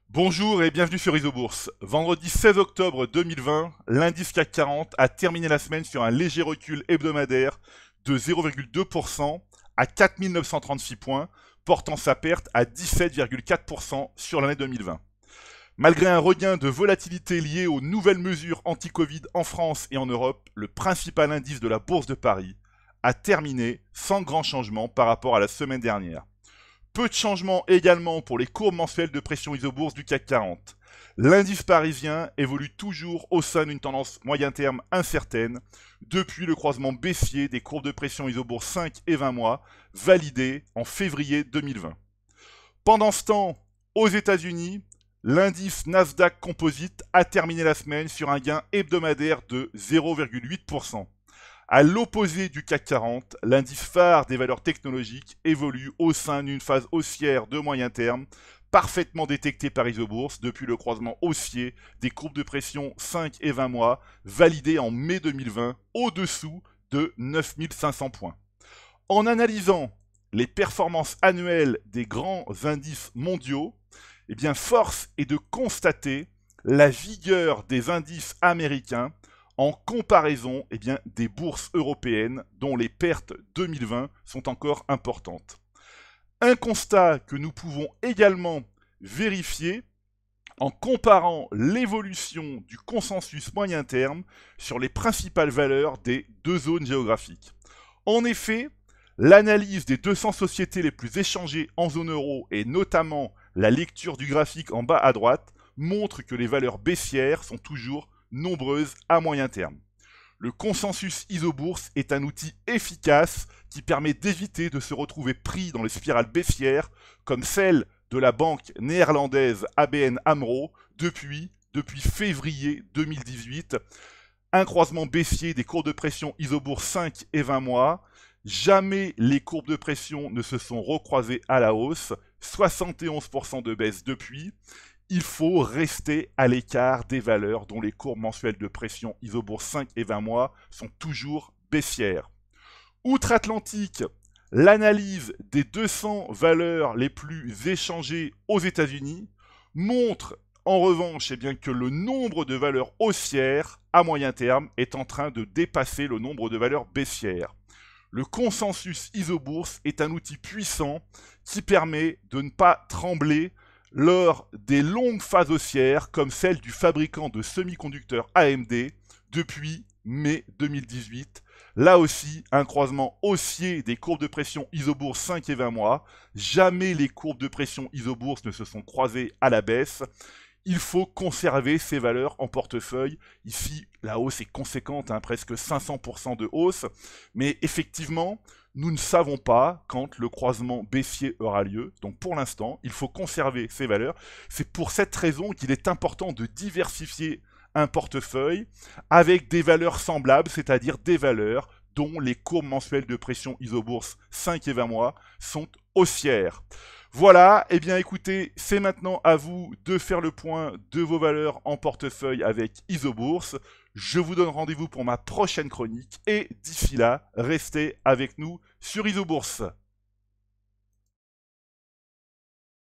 Bonjour et bienvenue sur Isobourse. Vendredi 16 octobre 2020, l'indice CAC 40 a terminé la semaine sur un léger recul hebdomadaire de 0,2% à 4936 points, portant sa perte à 17,4% sur l'année 2020. Malgré un regain de volatilité lié aux nouvelles mesures anti-Covid en France et en Europe, le principal indice de la Bourse de Paris a terminé sans grand changement par rapport à la semaine dernière. Peu de changements également pour les courbes mensuelles de pression isobourse du CAC 40. L'indice parisien évolue toujours au sein d'une tendance moyen terme incertaine depuis le croisement baissier des courbes de pression isobourse 5 et 20 mois validées en février 2020. Pendant ce temps, aux États-Unis, l'indice Nasdaq Composite a terminé la semaine sur un gain hebdomadaire de 0,8%. À l'opposé du CAC 40, l'indice phare des valeurs technologiques évolue au sein d'une phase haussière de moyen terme, parfaitement détectée par Isobourse depuis le croisement haussier des courbes de pression 5 et 20 mois, validées en mai 2020 au-dessous de 9500 points. En analysant les performances annuelles des grands indices mondiaux, eh bien, force est de constater la vigueur des indices américains en comparaison des bourses européennes dont les pertes 2020 sont encore importantes. Un constat que nous pouvons également vérifier en comparant l'évolution du consensus moyen terme sur les principales valeurs des deux zones géographiques. En effet, l'analyse des 200 sociétés les plus échangées en zone euro et notamment la lecture du graphique en bas à droite montre que les valeurs baissières sont toujours nombreuses à moyen terme. Le consensus isobourse est un outil efficace qui permet d'éviter de se retrouver pris dans les spirales baissières comme celle de la banque néerlandaise ABN AMRO depuis février 2018. Un croisement baissier des courbes de pression isobourse 5 et 20 mois. Jamais les courbes de pression ne se sont recroisées à la hausse. 71% de baisse depuis. Il faut rester à l'écart des valeurs dont les courbes mensuelles de pression isobourse 5 et 20 mois sont toujours baissières. Outre-Atlantique, l'analyse des 200 valeurs les plus échangées aux États-Unis montre en revanche que le nombre de valeurs haussières à moyen terme est en train de dépasser le nombre de valeurs baissières. Le consensus isobourse est un outil puissant qui permet de ne pas trembler lors des longues phases haussières comme celle du fabricant de semi-conducteurs AMD depuis mai 2018. Là aussi, un croisement haussier des courbes de pression isobourse 5 et 20 mois. Jamais les courbes de pression isobourse ne se sont croisées à la baisse. Il faut conserver ces valeurs en portefeuille. Ici, la hausse est conséquente, presque 500% de hausse. Mais effectivement, nous ne savons pas quand le croisement baissier aura lieu. Donc pour l'instant, il faut conserver ces valeurs. C'est pour cette raison qu'il est important de diversifier un portefeuille avec des valeurs semblables, c'est-à-dire des valeurs dont les courbes mensuelles de pression isobourse 5 et 20 mois sont haussières. Voilà, eh bien écoutez, c'est maintenant à vous de faire le point de vos valeurs en portefeuille avec Isobourse. Je vous donne rendez-vous pour ma prochaine chronique et d'ici là, restez avec nous sur Isobourse.